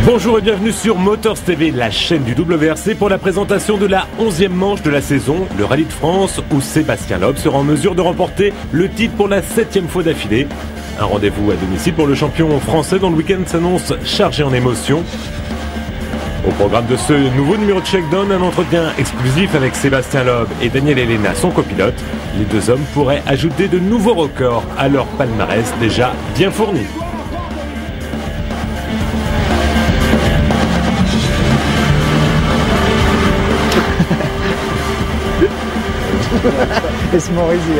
Bonjour et bienvenue sur Motors TV, la chaîne du WRC pour la présentation de la 11e manche de la saison, le Rallye de France où Sébastien Loeb sera en mesure de remporter le titre pour la 7e fois d'affilée. Un rendez-vous à domicile pour le champion français dont le week-end s'annonce chargé en émotions. Au programme de ce nouveau numéro de Shakedown, un entretien exclusif avec Sébastien Loeb et Daniel Elena, son copilote. Les deux hommes pourraient ajouter de nouveaux records à leur palmarès déjà bien fourni. It's more easy,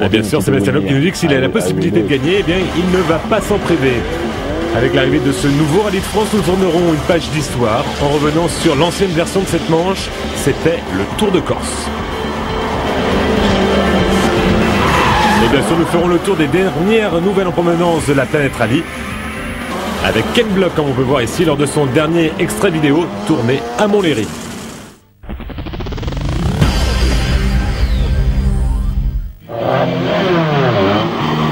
Et bien sûr, Sébastien Loeb qui nous dit que s'il a la possibilité de gagner, eh bien, il ne va pas s'en priver. Avec l'arrivée de ce nouveau Rallye de France, nous tournerons une page d'histoire en revenant sur l'ancienne version de cette manche. C'était le Tour de Corse. Et bien sûr, nous ferons le tour des dernières nouvelles en provenance de la planète Rallye. Avec Ken Block, comme on peut voir ici, lors de son dernier extrait vidéo tourné à Montlhéry.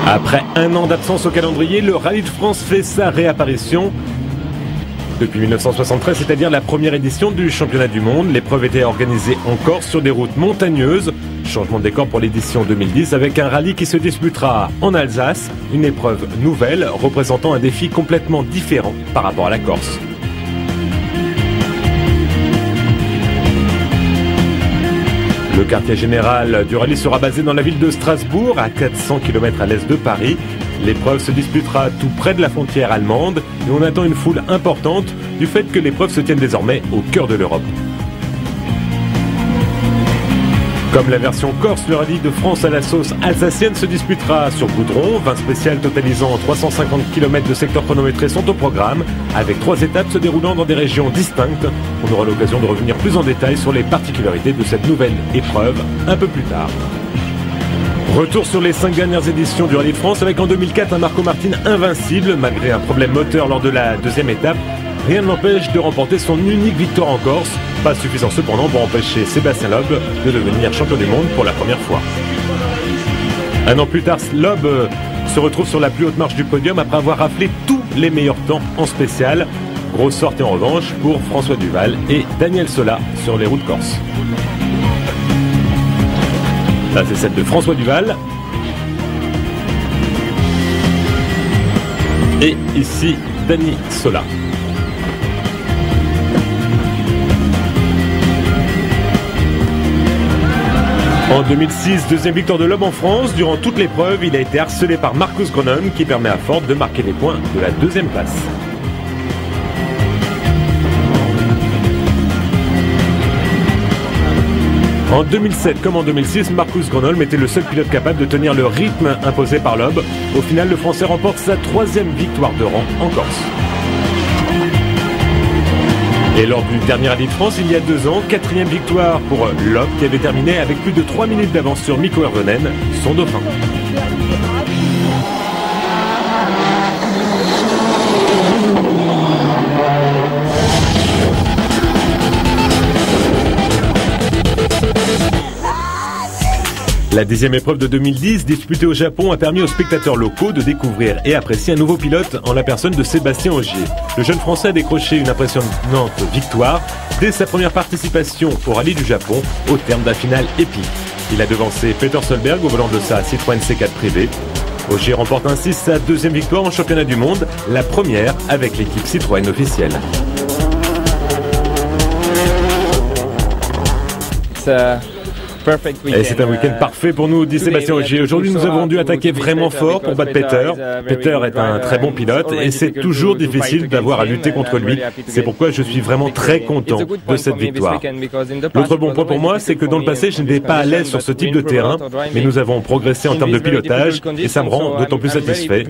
Après un an d'absence au calendrier, le Rallye de France fait sa réapparition. Depuis 1973, c'est-à-dire la première édition du championnat du monde, l'épreuve était organisée en Corse sur des routes montagneuses. Changement de décor pour l'édition 2010 avec un rallye qui se disputera en Alsace, une épreuve nouvelle représentant un défi complètement différent par rapport à la Corse. Le quartier général du rallye sera basé dans la ville de Strasbourg, à 400 km à l'est de Paris. L'épreuve se disputera tout près de la frontière allemande et on attend une foule importante du fait que l'épreuve se tienne désormais au cœur de l'Europe. Comme la version corse, le Rallye de France à la sauce alsacienne se disputera sur goudron. 20 spéciales totalisant 350 km de secteur chronométré sont au programme, avec 3 étapes se déroulant dans des régions distinctes. On aura l'occasion de revenir plus en détail sur les particularités de cette nouvelle épreuve un peu plus tard. Retour sur les 5 dernières éditions du Rallye de France avec en 2004 un Marco Martin invincible malgré un problème moteur lors de la deuxième étape. Rien ne l'empêche de remporter son unique victoire en Corse. Pas suffisant cependant pour empêcher Sébastien Loeb de devenir champion du monde pour la première fois. Un an plus tard, Loeb se retrouve sur la plus haute marche du podium après avoir raflé tous les meilleurs temps en spécial. Grosse sortie en revanche pour François Duval et Daniel Sola sur les routes corses. Là, c'est celle de François Duval. Et ici, Dani Sola. En 2006, deuxième victoire de Loeb en France. Durant toute l'épreuve, il a été harcelé par Marcus Gronholm qui permet à Ford de marquer les points de la deuxième place. En 2007 comme en 2006, Marcus Gronholm était le seul pilote capable de tenir le rythme imposé par Loeb. Au final, le Français remporte sa 3e victoire de rang en Corse. Et lors du dernier Rallye de France, il y a 2 ans, 4e victoire pour Loeb qui avait terminé avec plus de 3 minutes d'avance sur Mikko Hirvonen, son dauphin. La 10e épreuve de 2010, disputée au Japon, a permis aux spectateurs locaux de découvrir et apprécier un nouveau pilote en la personne de Sébastien Ogier. Le jeune Français a décroché une impressionnante victoire dès sa première participation au Rallye du Japon, au terme d'un final épique. Il a devancé Peter Solberg au volant de sa Citroën C4 privée. Ogier remporte ainsi sa 2e victoire en championnat du monde, la première avec l'équipe Citroën officielle. Et c'est un week-end parfait pour nous, dit Sébastien Ogier. Aujourd'hui, nous avons dû attaquer vraiment fort pour battre Peter. Peter est un très bon pilote et c'est toujours difficile d'avoir à lutter contre lui. C'est pourquoi je suis vraiment très content de cette victoire. L'autre bon point pour moi, c'est que dans le passé, je n'étais pas à l'aise sur ce type de terrain, mais nous avons progressé en termes de pilotage et ça me rend d'autant plus satisfait.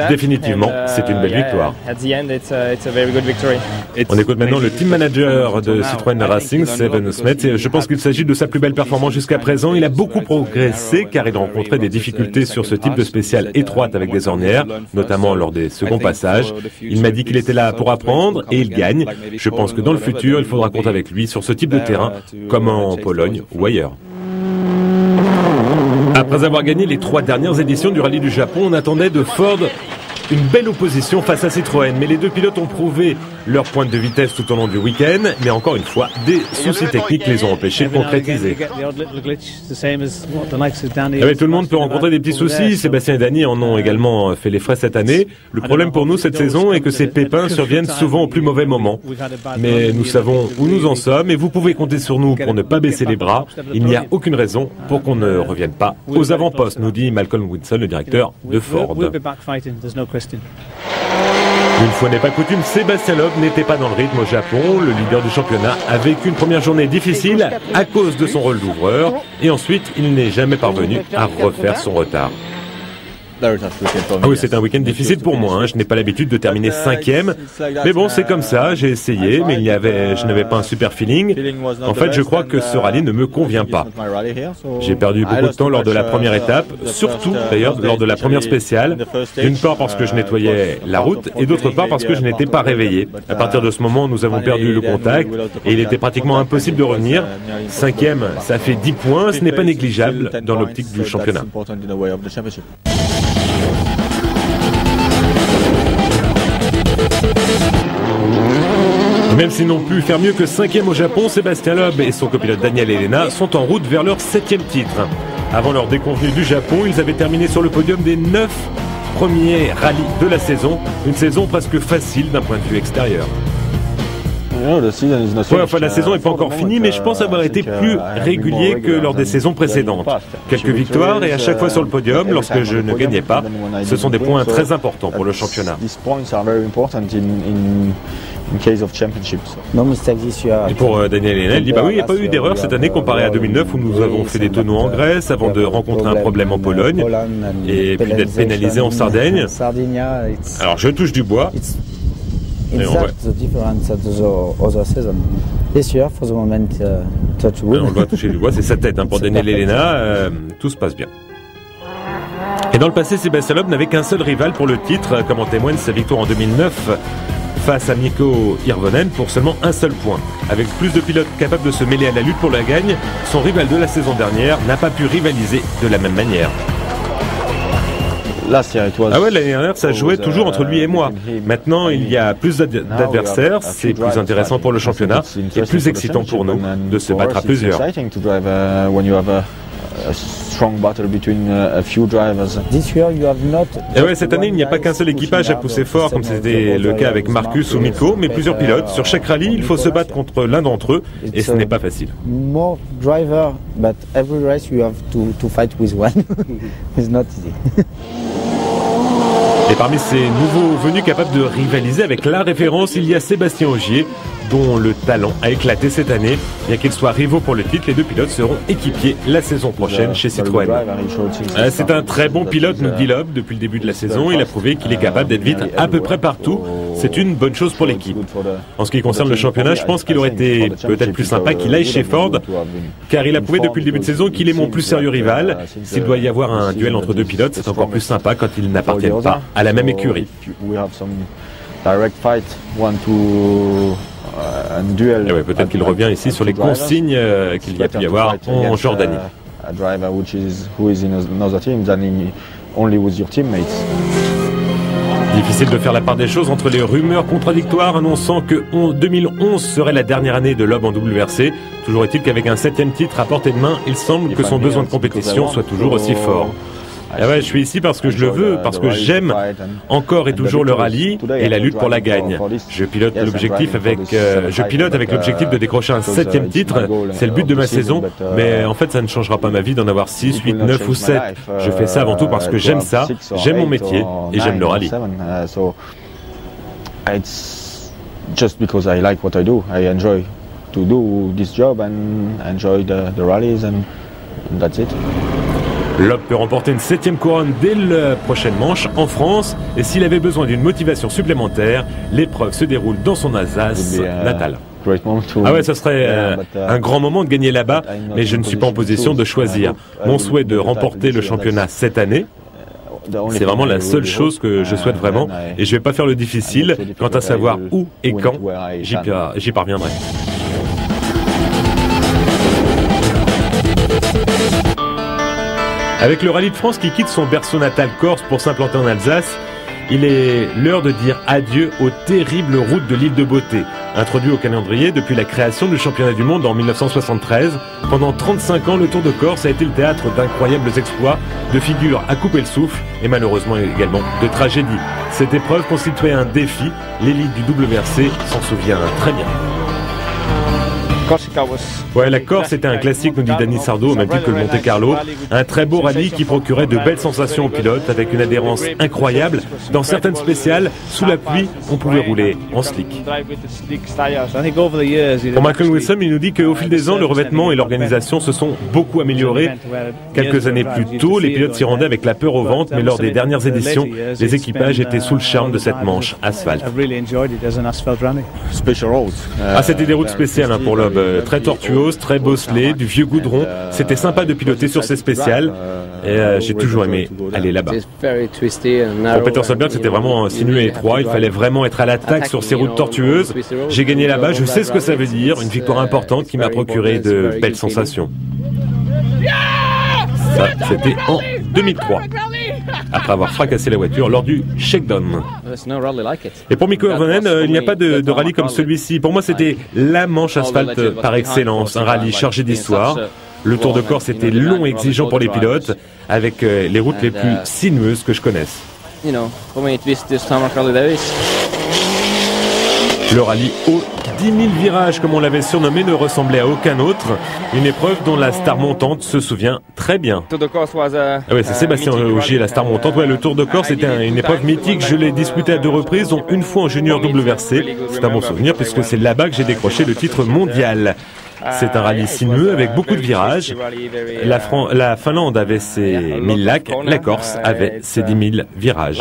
Définitivement, c'est une belle victoire. On écoute maintenant le team manager de Citroën Racing, Seven Smith, et je pense qu'il s'agit de sa plus belle performance jusqu'à présent. Il a beaucoup progressé car il rencontrait des difficultés sur ce type de spéciale étroite avec des ornières, notamment lors des seconds passages. Il m'a dit qu'il était là pour apprendre et il gagne. Je pense que dans le futur, il faudra compter avec lui sur ce type de terrain, comme en Pologne ou ailleurs. Après avoir gagné les 3 dernières éditions du Rallye du Japon, on attendait de Ford une belle opposition face à Citroën, mais les deux pilotes ont prouvé leur pointe de vitesse tout au long du week-end, mais encore une fois, des soucis techniques les ont empêchés de concrétiser. Tout le monde peut rencontrer des petits soucis, Sébastien et Dany en ont également fait les frais cette année. Le problème pour nous cette saison est que ces pépins surviennent souvent au plus mauvais moment. Mais nous savons où nous en sommes et vous pouvez compter sur nous pour ne pas baisser les bras. Il n'y a aucune raison pour qu'on ne revienne pas aux avant-postes, nous dit Malcolm Wilson, le directeur de Ford. Une fois n'est pas coutume, Sébastien Loeb n'était pas dans le rythme au Japon. Le leader du championnat a vécu une première journée difficile à cause de son rôle d'ouvreur et ensuite il n'est jamais parvenu à refaire son retard. Ah oui, c'est un week-end difficile pour moi. Je n'ai pas l'habitude de terminer 5e. Mais bon, c'est comme ça. J'ai essayé, mais je n'avais pas un super feeling. En fait, je crois que ce rallye ne me convient pas. J'ai perdu beaucoup de temps lors de la première étape, surtout d'ailleurs lors de la première spéciale. D'une part parce que je nettoyais la route et d'autre part parce que je n'étais pas réveillé. À partir de ce moment, nous avons perdu le contact et il était pratiquement impossible de revenir. 5e, ça fait 10 points. Ce n'est pas négligeable dans l'optique du championnat. Même s'ils n'ont pu faire mieux que 5e au Japon, Sébastien Loeb et son copilote Daniel Elena sont en route vers leur 7e titre. Avant leur déconvenue du Japon, ils avaient terminé sur le podium des 9 premiers rallyes de la saison. Une saison presque facile d'un point de vue extérieur. La saison n'est pas encore finie, mais je pense avoir été plus régulier que lors des saisons précédentes. Quelques victoires et à chaque fois sur le podium, lorsque je ne gagnais pas, ce sont des points très importants pour le championnat. Et pour Daniel Elena, il dit oui, il n'y a pas eu d'erreur cette année comparé à 2009 où nous avons fait des tonneaux en Grèce avant de rencontrer un problème en Pologne et puis d'être pénalisé en Sardaigne. Alors je touche du bois. On le doit toucher du bois, c'est sa tête pour Daniel Elena, tout se passe bien. Et dans le passé, Sébastien Loeb n'avait qu'un seul rival pour le titre, comme en témoigne sa victoire en 2009 face à Mikko Hirvonen pour seulement un seul point. Avec plus de pilotes capables de se mêler à la lutte pour la gagne, son rival de la saison dernière n'a pas pu rivaliser de la même manière. L'année dernière, ça jouait toujours entre lui et moi. Maintenant, il y a plus d'adversaires, c'est plus intéressant pour le championnat et plus excitant pour nous de se battre à plusieurs. Cette année, il n'y a pas qu'un seul équipage à pousser fort, comme c'était le cas avec Marcus ou Mikko, mais plusieurs pilotes. Sur chaque rallye, il faut se battre contre l'un d'entre eux, et ce n'est pas facile. Et parmi ces nouveaux venus capables de rivaliser avec la référence, il y a Sébastien Ogier, dont le talent a éclaté cette année. Bien qu'ils soient rivaux pour le titre, les deux pilotes seront équipiers la saison prochaine chez Citroën. C'est un très bon pilote, nous dit Loeb. Depuis le début de la saison, il a prouvé qu'il est capable d'être vite à peu près partout. C'est une bonne chose pour l'équipe. En ce qui concerne le championnat, je pense qu'il aurait été peut-être plus sympa qu'il aille chez Ford, car il a prouvé depuis le début de saison qu'il est mon plus sérieux rival. S'il doit y avoir un duel entre deux pilotes, c'est encore plus sympa quand ils n'appartiennent pas à la même écurie. Peut-être qu'il revient ici sur les consignes qu'il y a pu y avoir en Jordanie. Difficile de faire la part des choses entre les rumeurs contradictoires annonçant que 2011 serait la dernière année de Loeb en WRC. Toujours est-il qu'avec un 7e titre à portée de main, il semble que son besoin de compétition soit toujours aussi fort. Je suis ici parce que je le veux, parce que j'aime encore et toujours le rallye et la lutte pour la gagne. Je pilote avec l'objectif de décrocher un 7e titre. C'est le but de ma saison, mais en fait ça ne changera pas ma vie d'en avoir 6, 8, 9 ou 7. Je fais ça avant tout parce que j'aime ça, j'aime mon métier et j'aime le rallye. Just because I like what I do. I enjoy to do this job and enjoy the rallies and that's it. Loeb peut remporter une 7e couronne dès la prochaine manche en France et s'il avait besoin d'une motivation supplémentaire, l'épreuve se déroule dans son Alsace natale. Ce serait un grand moment de gagner là-bas, mais je ne suis pas en position de choisir. Mon souhait de remporter le championnat cette année, c'est vraiment la seule chose que je souhaite vraiment et je ne vais pas faire le difficile quant à savoir où et quand j'y parviendrai. Avec le Rallye de France qui quitte son berceau natal corse pour s'implanter en Alsace, Il est l'heure de dire adieu aux terribles routes de l'île de Beauté. Introduit au calendrier depuis la création du championnat du monde en 1973, pendant 35 ans, le Tour de Corse a été le théâtre d'incroyables exploits, de figures à couper le souffle et malheureusement également de tragédies. Cette épreuve constituait un défi, l'élite du WRC s'en souvient très bien. Ouais, la Corse était un classique, nous dit Danny Sardo, au même titre que le Monte Carlo. Un très beau rallye qui procurait de belles sensations aux pilotes avec une adhérence incroyable. Dans certaines spéciales, sous la pluie, on pouvait rouler en slick. Pour Malcolm Wilson, il nous dit qu'au fil des ans, le revêtement et l'organisation se sont beaucoup améliorés. Quelques années plus tôt, les pilotes s'y rendaient avec la peur au ventre, mais lors des dernières éditions, les équipages étaient sous le charme de cette manche asphalte. Ah, c'était des routes spéciales pour l'Aube. Très tortueuse, très bosselée, du vieux goudron. C'était sympa de piloter sur ces spéciales. Et j'ai toujours aimé aller là-bas. Pour Peter Solberg, c'était vraiment sinueux et étroit. Il fallait vraiment être à l'attaque sur ces routes tortueuses. J'ai gagné là-bas, je sais ce que ça veut dire. Une victoire importante qui m'a procuré de belles sensations. Ça, c'était en 2003. Après avoir fracassé la voiture lors du shakedown. Et pour Mikko Hirvonen, il n'y a pas de rallye comme celui-ci. Pour moi, c'était la manche asphalte par excellence, un rallye chargé d'histoire. Le Tour de Corse était long et exigeant pour les pilotes, avec les routes les plus sinueuses que je connaisse. Le rallye aux 10 000 virages, comme on l'avait surnommé, ne ressemblait à aucun autre. Une épreuve dont la star montante se souvient très bien. Ah ouais, c'est Sébastien Ogier, la star montante. Ouais, le Tour de Corse était une épreuve mythique. Je l'ai disputé à 2 reprises, dont une fois en junior WRC. C'est un bon souvenir puisque c'est là-bas que j'ai décroché le titre mondial. C'est un rallye sinueux avec beaucoup de virages. La Finlande avait ses 1000 lacs, la Corse avait ses 10 000 virages.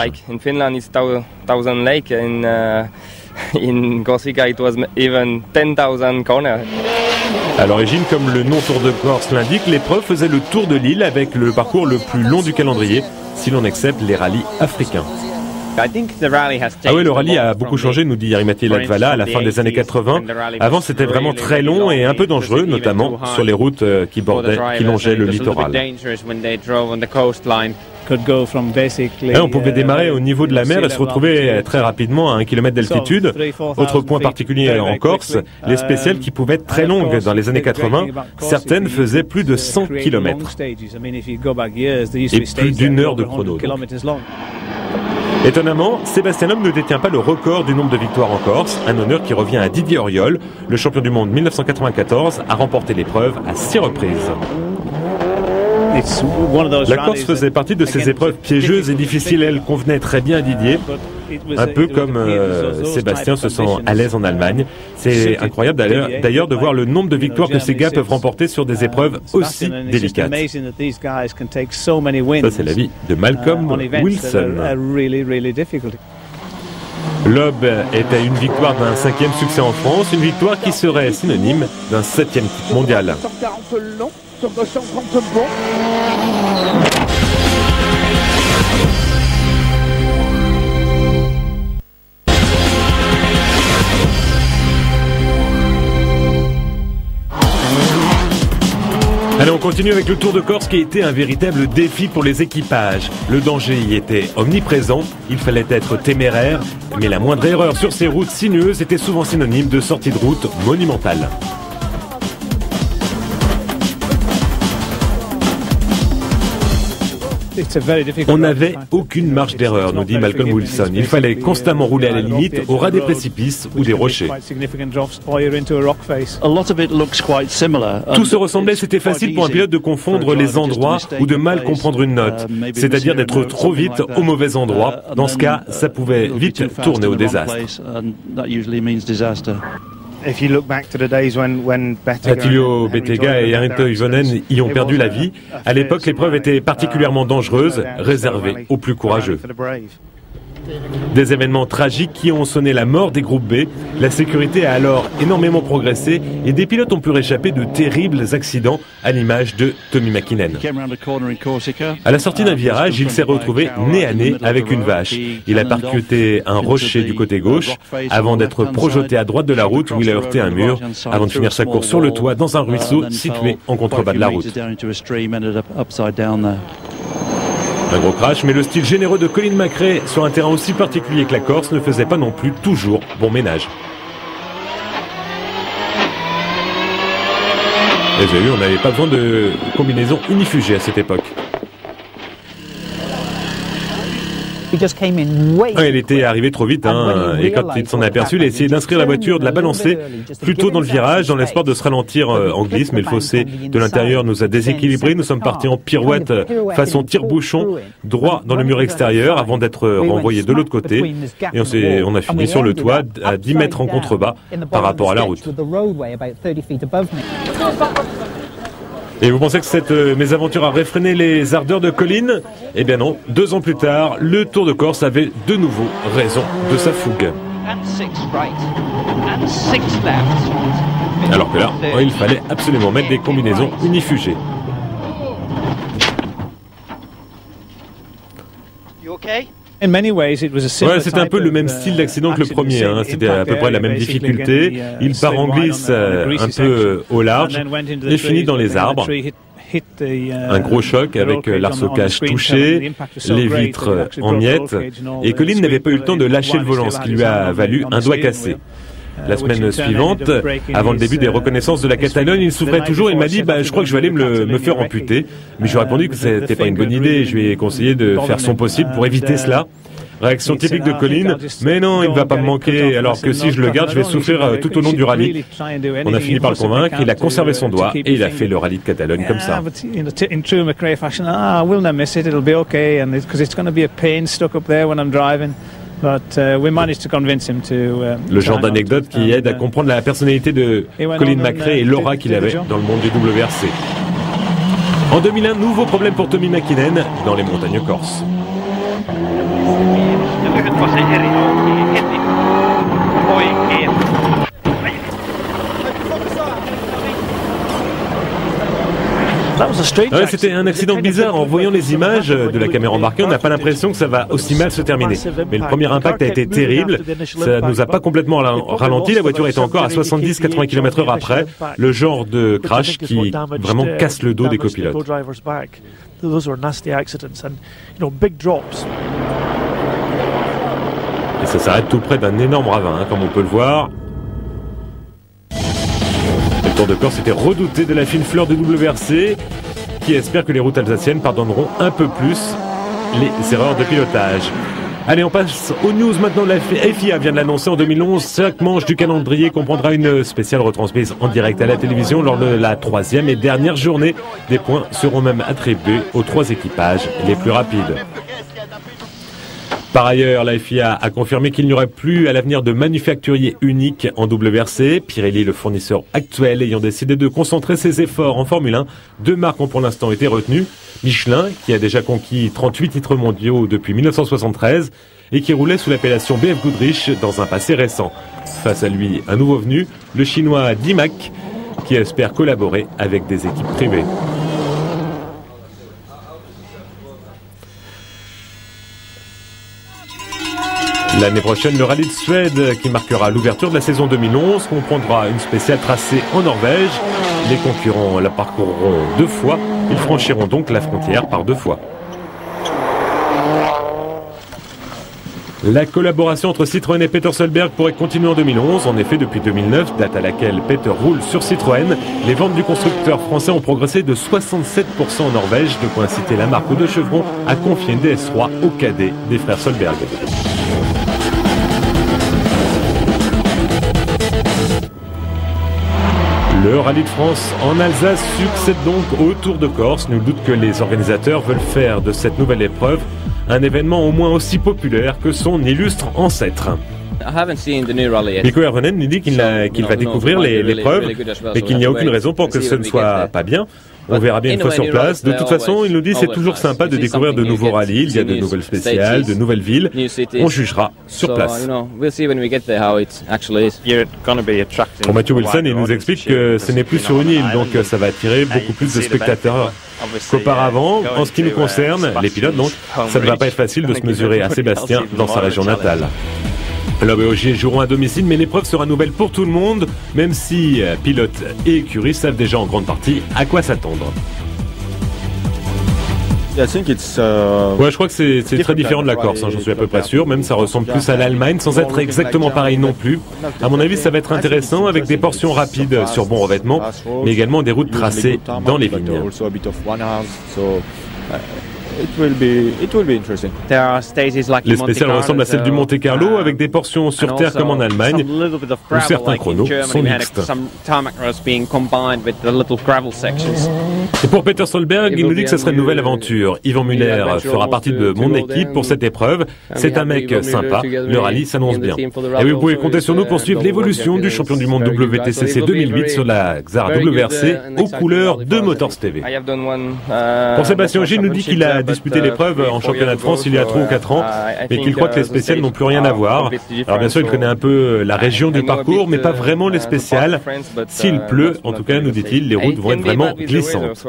In Corsica, it was even 10,000 corners. À l'origine, comme le nom Tour de Corse l'indique, l'épreuve faisait le tour de l'île avec le parcours le plus long du calendrier, si l'on accepte les rallyes africains. Ah oui, le rallye a beaucoup changé, nous dit Jari-Matti Latvala, à la fin des années 80. Avant, c'était vraiment très long et un peu dangereux, notamment sur les routes qui longeaient le littoral. On pouvait démarrer au niveau de la mer et se retrouver très rapidement à 1 km d'altitude. Autre point particulier en Corse, les spéciales qui pouvaient être très longues. Dans les années 80, certaines faisaient plus de 100 km et plus d'1 heure de chrono. Étonnamment, Sébastien Loeb ne détient pas le record du nombre de victoires en Corse, un honneur qui revient à Didier Auriol. Le champion du monde 1994 a remporté l'épreuve à 6 reprises. La Corse faisait partie de ces épreuves piégeuses et difficiles. Elle convenait très bien à Didier, un peu comme Sébastien se sent à l'aise en Allemagne. C'est incroyable d'ailleurs de voir le nombre de victoires que ces gars peuvent remporter sur des épreuves aussi délicates. Ça, c'est l'avis de Malcolm Wilson. Loeb est à une victoire d'un 5e succès en France, une victoire qui serait synonyme d'un 7e titre mondial. Allez, on continue avec le Tour de Corse qui a été un véritable défi pour les équipages. Le danger y était omniprésent, il fallait être téméraire, mais la moindre erreur sur ces routes sinueuses était souvent synonyme de sortie de route monumentale. On n'avait aucune marge d'erreur, nous dit Malcolm Wilson. Il fallait constamment rouler à la limite, au ras des précipices ou des rochers. Tout se ressemblait, c'était facile pour un pilote de confondre les endroits ou de mal comprendre une note, c'est-à-dire d'être trop vite au mauvais endroit. Dans ce cas, ça pouvait vite tourner au désastre. Attilio Bettega et Jari Hirvonen y ont perdu la vie. À l'époque, l'épreuve était particulièrement dangereuse, réservée aux plus courageux. Des événements tragiques qui ont sonné la mort des groupes B. La sécurité a alors énormément progressé et des pilotes ont pu réchapper de terribles accidents à l'image de Tommy Mäkinen. À la sortie d'un virage, il s'est retrouvé nez à nez avec une vache. Il a percuté un rocher du côté gauche avant d'être projeté à droite de la route où il a heurté un mur avant de finir sa course sur le toit dans un ruisseau situé en contrebas de la route. Un gros crash, mais le style généreux de Colin McRae sur un terrain aussi particulier que la Corse ne faisait pas non plus toujours bon ménage. Et vous avez vu, on n'avait pas besoin de combinaison unifugée à cette époque. Il était arrivé trop vite, et quand il s'en est aperçu, il a essayé d'inscrire la voiture, de la balancer plutôt dans le virage, dans l'espoir de se ralentir en glisse, mais le fossé de l'intérieur nous a déséquilibrés. Nous sommes partis en pirouette façon tire-bouchon, droit dans le mur extérieur, avant d'être renvoyés de l'autre côté. Et on a fini sur le toit, à 10 mètres en contrebas par rapport à la route. Et vous pensez que cette mésaventure a réfréné les ardeurs de Colin? Eh bien non, 2 ans plus tard, le Tour de Corse avait de nouveau raison de sa fougue. Alors que là, il fallait absolument mettre des combinaisons unifugées. Ouais, c'était un peu le même style d'accident que le premier, c'était à peu près la même difficulté. Il part en glisse un peu au large et finit dans les arbres. Un gros choc avec l'arceau-cache touché, les vitres en miettes, et Colin n'avait pas eu le temps de lâcher le volant, ce qui lui a valu un doigt cassé. La semaine suivante, avant le début des reconnaissances de la Catalogne, il souffrait toujours. Il m'a dit je crois que je vais aller me faire amputer. Mais je lui ai répondu que c'était pas une bonne idée. Je lui ai conseillé de faire son possible pour éviter cela. Réaction typique de Colin, mais non, il ne va pas me manquer, alors que si je le garde, je vais souffrir tout au long du rallye. On a fini par le convaincre, il a conservé son doigt et il a fait le rallye de Catalogne comme ça. Le genre d'anecdote qui aide à comprendre la personnalité de Colin McRae et l'aura qu'il avait dans le monde du WRC. En 2001, nouveau problème pour Tommi Mäkinen dans les montagnes corses. C'était un accident bizarre. En voyant les images de la caméra embarquée, on n'a pas l'impression que ça va aussi mal se terminer. Mais le premier impact a été terrible. Ça nous a pas complètement ralenti. La voiture était encore à 70-80 km/h après. Le genre de crash qui vraiment casse le dos des copilotes. Et ça s'arrête tout près d'un énorme ravin, comme on peut le voir. Le Tour de Corse était redouté de la fine fleur de WRC, qui espère que les routes alsaciennes pardonneront un peu plus les erreurs de pilotage. Allez, on passe aux news maintenant. La FIA vient de l'annoncer en 2011. Chaque manche du calendrier comprendra une spéciale retransmise en direct à la télévision lors de la 3e et dernière journée. Des points seront même attribués aux 3 équipages les plus rapides. Par ailleurs, la FIA a confirmé qu'il n'y aurait plus à l'avenir de manufacturier unique en WRC. Pirelli, le fournisseur actuel, ayant décidé de concentrer ses efforts en Formule 1. 2 marques ont pour l'instant été retenues. Michelin, qui a déjà conquis 38 titres mondiaux depuis 1973 et qui roulait sous l'appellation BF Goodrich dans un passé récent. Face à lui, un nouveau venu, le chinois Dimac, qui espère collaborer avec des équipes privées. L'année prochaine, le rallye de Suède, qui marquera l'ouverture de la saison 2011, comprendra une spéciale tracée en Norvège. Les concurrents la parcourront 2 fois. Ils franchiront donc la frontière par 2 fois. La collaboration entre Citroën et Peter Solberg pourrait continuer en 2011. En effet, depuis 2009, date à laquelle Peter roule sur Citroën, les ventes du constructeur français ont progressé de 67% en Norvège, de quoi inciter la marque de Chevron à confier une DS3 au cadet des frères Solberg. Le Rallye de France en Alsace succède donc au Tour de Corse. Nul doute que les organisateurs veulent faire de cette nouvelle épreuve un événement au moins aussi populaire que son illustre ancêtre. Mikko Hirvonen nous dit qu'il va découvrir l'épreuve et qu'il n'y a aucune raison pour que ce ne soit pas bien. On verra bien une fois sur place. De toute façon, il nous dit que c'est toujours sympa de découvrir de nouveaux rallyes. Il y a de nouvelles spéciales, de nouvelles villes. On jugera sur place. Pour Matthew Wilson, il nous explique que ce n'est plus sur une île, donc ça va attirer beaucoup plus de spectateurs qu'auparavant. En ce qui nous concerne, les pilotes, donc, ça ne va pas être facile de se mesurer à Sébastien dans sa région natale. L'ABOG joueront à domicile, mais l'épreuve sera nouvelle pour tout le monde, même si pilotes et écuries savent déjà en grande partie à quoi s'attendre. Ouais, je crois que c'est très différent de la Corse, hein, j'en suis à peu près sûr. Même ça ressemble plus à l'Allemagne, sans être exactement pareil non plus. À mon avis, ça va être intéressant avec des portions rapides sur bon revêtement, mais également des routes tracées dans les vignes. Les spéciales ressemblent à celles du Monte Carlo avec des portions sur terre comme en Allemagne, où certains chronos sont mixtes. Et pour Peter Solberg, il nous dit que ce serait une nouvelle aventure. Yvan Muller fera partie de mon équipe pour cette épreuve. C'est un mec sympa, le rallye s'annonce bien. Et oui, vous pouvez compter sur nous pour suivre l'évolution du champion du monde WTCC 2008 sur la Xar WRC aux couleurs de Motors TV. Pour Sébastien Ogier, il nous dit qu'il a disputé l'épreuve en championnat de France il y a 3 ou 4 ans, mais qu'il croit que les spéciales n'ont plus rien à voir. Alors bien sûr, il connaît un peu la région du parcours, mais pas vraiment les spéciales. S'il pleut, en tout cas, nous dit-il, les routes vont être vraiment glissantes.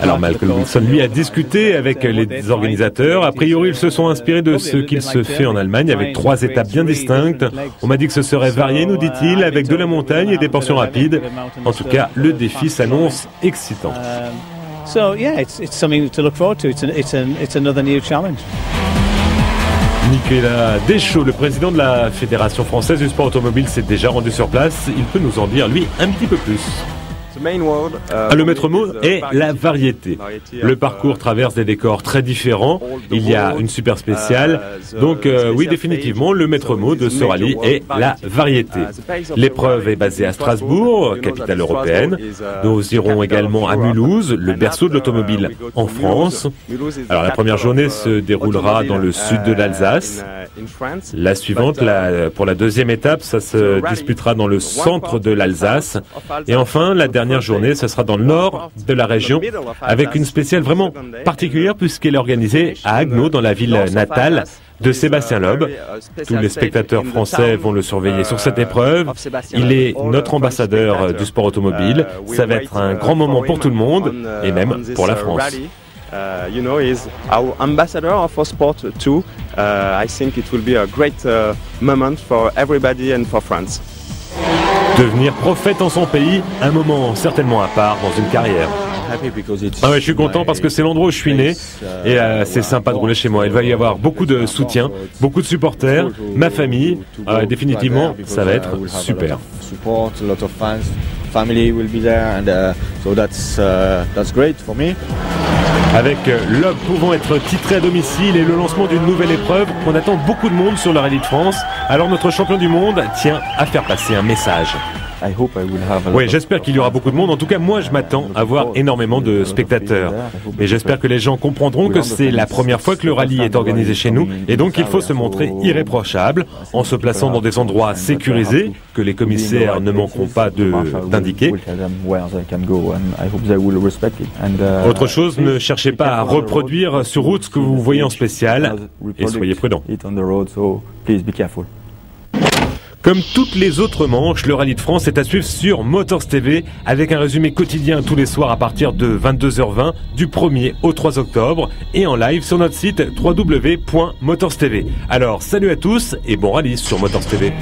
Alors Malcolm Wilson, lui, a discuté avec les organisateurs. A priori, ils se sont inspirés de ce qu'il se fait en Allemagne, avec 3 étapes bien distinctes. On m'a dit que ce serait varié, nous dit-il, avec de la montagne et des portions rapides. En tout cas, le défi s'annonce excitant. Nicolas Deschaux, le président de la Fédération française du sport automobile, s'est déjà rendu sur place. Il peut nous en dire, lui, un petit peu plus. Le maître mot est la variété. Le parcours traverse des décors très différents. Il y a une super spéciale. Donc oui, définitivement, le maître mot de ce rallye est la variété. L'épreuve est basée à Strasbourg, capitale européenne. Nous irons également à Mulhouse, le berceau de l'automobile en France. Alors la première journée se déroulera dans le sud de l'Alsace. La suivante, pour la deuxième étape, ça se disputera dans le centre de l'Alsace. Et enfin, la dernière journée, ce sera dans le nord de la région, avec une spéciale vraiment particulière puisqu'elle est organisée à Haguenau, dans la ville natale de Sébastien Loeb. Tous les spectateurs français vont le surveiller sur cette épreuve. Il est notre ambassadeur du sport automobile. Ça va être un grand moment pour tout le monde et même pour la France. He's our ambassador of our sport too. I think it will be a great moment for everybody and for France. Devenir prophète en son pays, un moment certainement à part dans une carrière. Ah ouais, je suis content parce que c'est l'endroit où je suis né et c'est sympa de rouler chez moi. Il va y avoir beaucoup de soutien, beaucoup de supporters, ma famille. Définitivement, ça va être super. Avec Loeb pouvant être titré à domicile et le lancement d'une nouvelle épreuve, on attend beaucoup de monde sur le Rallye de France. Alors notre champion du monde tient à faire passer un message. Oui, j'espère qu'il y aura beaucoup de monde. En tout cas, moi, je m'attends à voir énormément de spectateurs. Mais j'espère que les gens comprendront que c'est la première fois que le rallye est organisé chez nous. Et donc, il faut se montrer irréprochable en se plaçant dans des endroits sécurisés que les commissaires ne manqueront pas d'indiquer. Autre chose, ne cherchez pas à reproduire sur route ce que vous voyez en spécial et soyez prudents. Comme toutes les autres manches, le Rallye de France est à suivre sur Motors TV avec un résumé quotidien tous les soirs à partir de 22h20 du 1er au 3 octobre et en live sur notre site www.motorstv. Alors salut à tous et bon rallye sur Motors TV.